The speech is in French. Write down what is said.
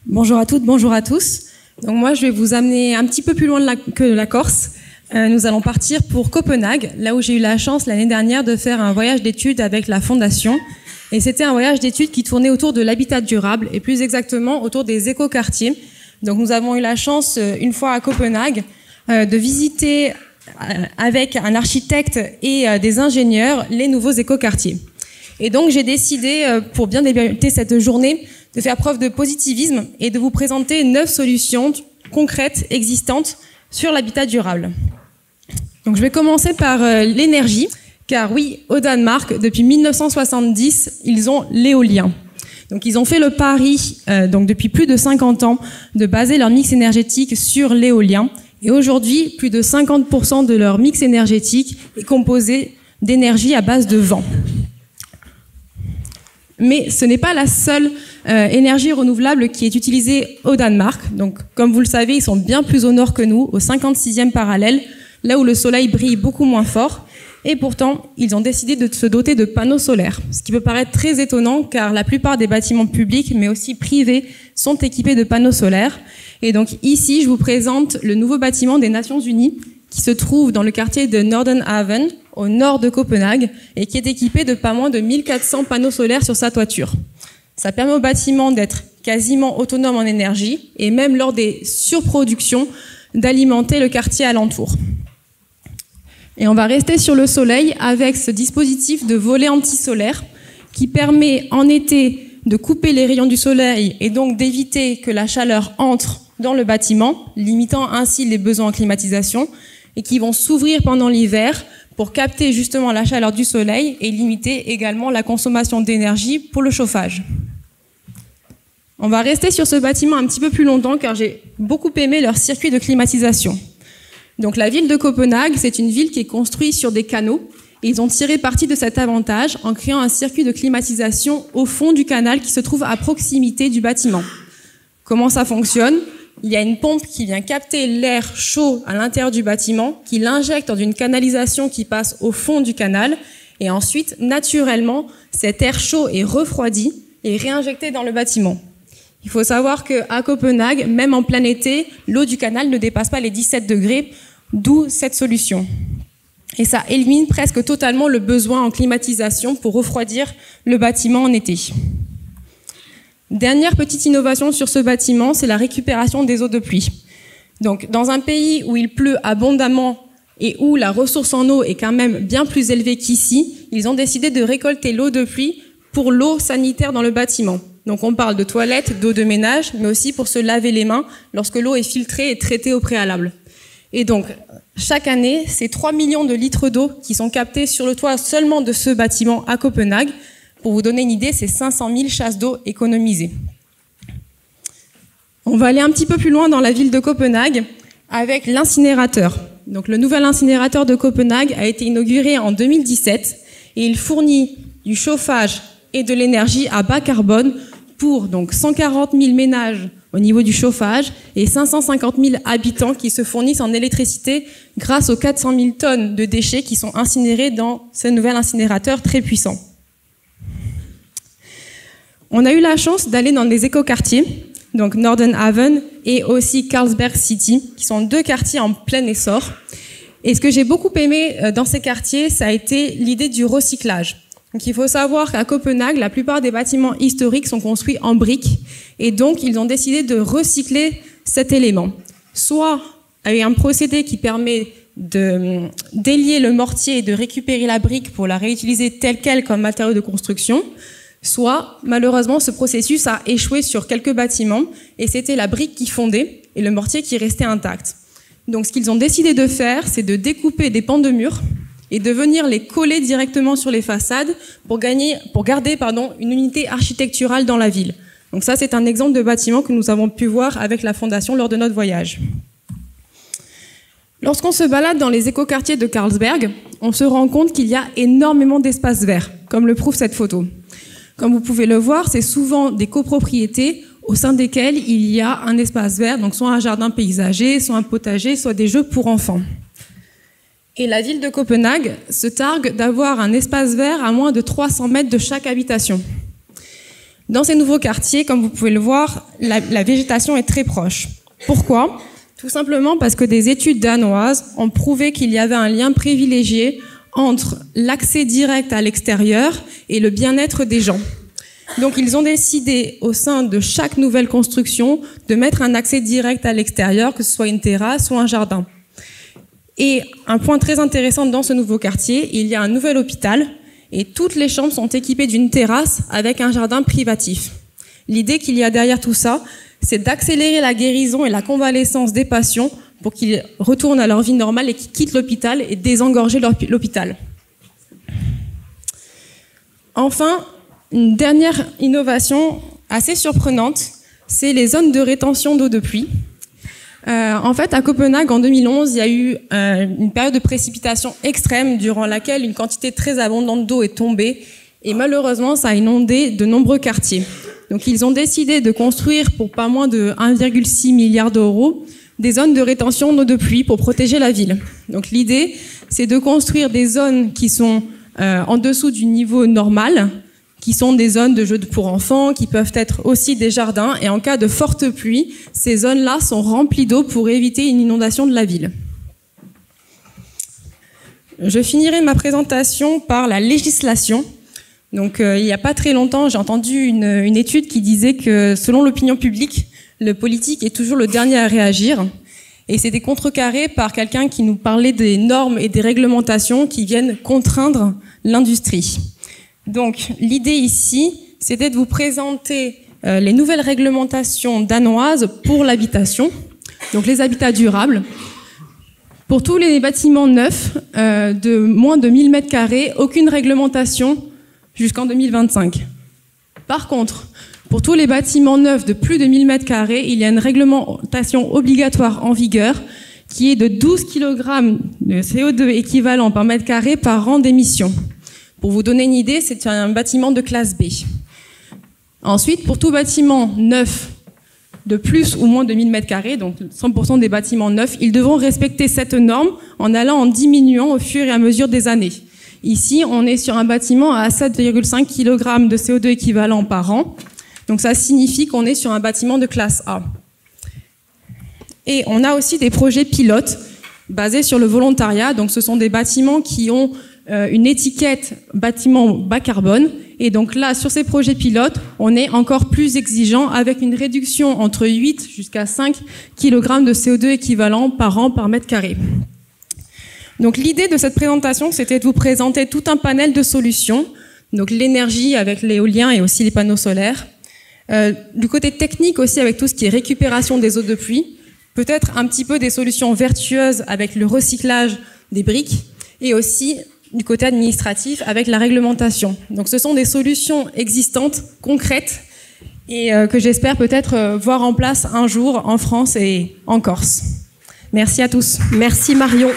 Bonjour à toutes, bonjour à tous. Donc moi, je vais vous amener un petit peu plus loin que la Corse. Nous allons partir pour Copenhague, là où j'ai eu la chance l'année dernière de faire un voyage d'études avec la Fondation. Et c'était un voyage d'études qui tournait autour de l'habitat durable et plus exactement autour des écoquartiers. Donc nous avons eu la chance, une fois à Copenhague, de visiter avec un architecte et des ingénieurs les nouveaux écoquartiers. Et donc j'ai décidé, pour bien débuter cette journée, de faire preuve de positivisme et de vous présenter 9 solutions concrètes existantes sur l'habitat durable. Donc je vais commencer par l'énergie, car oui, au Danemark, depuis 1970, ils ont l'éolien. Donc ils ont fait le pari, donc depuis plus de 50 ans, de baser leur mix énergétique sur l'éolien. Et aujourd'hui, plus de 50% de leur mix énergétique est composé d'énergie à base de vent. Mais ce n'est pas la seule énergie renouvelable qui est utilisée au Danemark. Donc, comme vous le savez, ils sont bien plus au nord que nous, au 56e parallèle, là où le soleil brille beaucoup moins fort. Et pourtant, ils ont décidé de se doter de panneaux solaires. Ce qui peut paraître très étonnant, car la plupart des bâtiments publics, mais aussi privés, sont équipés de panneaux solaires. Et donc ici, je vous présente le nouveau bâtiment des Nations Unies, qui se trouve dans le quartier de Nordenhaven, au nord de Copenhague, et qui est équipé de pas moins de 1400 panneaux solaires sur sa toiture. Ça permet au bâtiment d'être quasiment autonome en énergie, et même lors des surproductions, d'alimenter le quartier alentour. Et on va rester sur le soleil avec ce dispositif de volet anti-solaire qui permet en été de couper les rayons du soleil et donc d'éviter que la chaleur entre dans le bâtiment, limitant ainsi les besoins en climatisation, et qui vont s'ouvrir pendant l'hiver pour capter justement la chaleur du soleil et limiter également la consommation d'énergie pour le chauffage. On va rester sur ce bâtiment un petit peu plus longtemps car j'ai beaucoup aimé leur circuit de climatisation. Donc la ville de Copenhague, c'est une ville qui est construite sur des canaux et ils ont tiré parti de cet avantage en créant un circuit de climatisation au fond du canal qui se trouve à proximité du bâtiment. Comment ça fonctionne ? Il y a une pompe qui vient capter l'air chaud à l'intérieur du bâtiment, qui l'injecte dans une canalisation qui passe au fond du canal, et ensuite, naturellement, cet air chaud est refroidi et réinjecté dans le bâtiment. Il faut savoir qu'à Copenhague, même en plein été, l'eau du canal ne dépasse pas les 17 degrés, d'où cette solution. Et ça élimine presque totalement le besoin en climatisation pour refroidir le bâtiment en été. Dernière petite innovation sur ce bâtiment, c'est la récupération des eaux de pluie. Donc, dans un pays où il pleut abondamment et où la ressource en eau est quand même bien plus élevée qu'ici, ils ont décidé de récolter l'eau de pluie pour l'eau sanitaire dans le bâtiment. Donc, on parle de toilettes, d'eau de ménage, mais aussi pour se laver les mains lorsque l'eau est filtrée et traitée au préalable. Et donc, chaque année, c'est 3 millions de litres d'eau qui sont captés sur le toit seulement de ce bâtiment à Copenhague. Pour vous donner une idée, c'est 500 000 chasses d'eau économisées. On va aller un petit peu plus loin dans la ville de Copenhague avec l'incinérateur. Donc, le nouvel incinérateur de Copenhague a été inauguré en 2017 et il fournit du chauffage et de l'énergie à bas carbone pour donc 140 000 ménages au niveau du chauffage et 550 000 habitants qui se fournissent en électricité grâce aux 400 000 tonnes de déchets qui sont incinérés dans ce nouvel incinérateur très puissant. On a eu la chance d'aller dans des écoquartiers, donc Nordenhaven et aussi Carlsberg City, qui sont 2 quartiers en plein essor. Et ce que j'ai beaucoup aimé dans ces quartiers, ça a été l'idée du recyclage. Donc il faut savoir qu'à Copenhague, la plupart des bâtiments historiques sont construits en briques, et donc ils ont décidé de recycler cet élément. Soit avec un procédé qui permet de délier le mortier et de récupérer la brique pour la réutiliser telle qu'elle comme matériau de construction, soit, malheureusement, ce processus a échoué sur quelques bâtiments et c'était la brique qui fondait et le mortier qui restait intact. Donc ce qu'ils ont décidé de faire, c'est de découper des pans de murs et de venir les coller directement sur les façades pour garder une unité architecturale dans la ville. Donc ça, c'est un exemple de bâtiment que nous avons pu voir avec la Fondation lors de notre voyage. Lorsqu'on se balade dans les écoquartiers de Carlsberg, on se rend compte qu'il y a énormément d'espaces verts, comme le prouve cette photo. Comme vous pouvez le voir, c'est souvent des copropriétés au sein desquelles il y a un espace vert, donc soit un jardin paysager, soit un potager, soit des jeux pour enfants. Et la ville de Copenhague se targue d'avoir un espace vert à moins de 300 mètres de chaque habitation. Dans ces nouveaux quartiers, comme vous pouvez le voir, la végétation est très proche. Pourquoi ? Tout simplement parce que des études danoises ont prouvé qu'il y avait un lien privilégié entre l'accès direct à l'extérieur et le bien-être des gens. Donc ils ont décidé au sein de chaque nouvelle construction de mettre un accès direct à l'extérieur, que ce soit une terrasse ou un jardin. Et un point très intéressant dans ce nouveau quartier, il y a un nouvel hôpital et toutes les chambres sont équipées d'une terrasse avec un jardin privatif. L'idée qu'il y a derrière tout ça, c'est d'accélérer la guérison et la convalescence des patients pour qu'ils retournent à leur vie normale et qu'ils quittent l'hôpital et désengorger l'hôpital. Enfin, une dernière innovation assez surprenante, c'est les zones de rétention d'eau de pluie. En fait, à Copenhague, en 2011, il y a eu une période de précipitation extrême durant laquelle une quantité très abondante d'eau est tombée et malheureusement, ça a inondé de nombreux quartiers. Donc, ils ont décidé de construire pour pas moins de 1,6 milliard d'euros des zones de rétention d'eau de pluie pour protéger la ville. Donc, l'idée, c'est de construire des zones qui sont en dessous du niveau normal, qui sont des zones de jeux pour enfants, qui peuvent être aussi des jardins. Et en cas de forte pluie, ces zones-là sont remplies d'eau pour éviter une inondation de la ville. Je finirai ma présentation par la législation. Donc, il n'y a pas très longtemps, j'ai entendu une étude qui disait que, selon l'opinion publique, le politique est toujours le dernier à réagir. Et c'était contrecarré par quelqu'un qui nous parlait des normes et des réglementations qui viennent contraindre l'industrie. Donc, l'idée ici, c'était de vous présenter les nouvelles réglementations danoises pour l'habitation, donc les habitats durables. Pour tous les bâtiments neufs de moins de 1000 m², aucune réglementation jusqu'en 2025. Par contre, pour tous les bâtiments neufs de plus de 1000 m², il y a une réglementation obligatoire en vigueur qui est de 12 kg de CO2 équivalent par mètre carré par an d'émission. Pour vous donner une idée, c'est un bâtiment de classe B. Ensuite, pour tout bâtiment neuf de plus ou moins de 1000 m², donc 100% des bâtiments neufs, ils devront respecter cette norme en allant en diminuant au fur et à mesure des années. Ici, on est sur un bâtiment à 7,5 kg de CO2 équivalent par an. Donc ça signifie qu'on est sur un bâtiment de classe A. Et on a aussi des projets pilotes basés sur le volontariat. Donc ce sont des bâtiments qui ont une étiquette bâtiment bas carbone. Et donc là, sur ces projets pilotes, on est encore plus exigeant avec une réduction entre 8 jusqu'à 5 kg de CO2 équivalent par an par mètre carré. Donc l'idée de cette présentation, c'était de vous présenter tout un panel de solutions. Donc l'énergie avec l'éolien et aussi les panneaux solaires. Du côté technique aussi avec tout ce qui est récupération des eaux de pluie. Peut-être un petit peu des solutions vertueuses avec le recyclage des briques. Et aussi du côté administratif avec la réglementation. Donc ce sont des solutions existantes, concrètes, et que j'espère peut-être voir en place un jour en France et en Corse. Merci à tous. Merci Marion.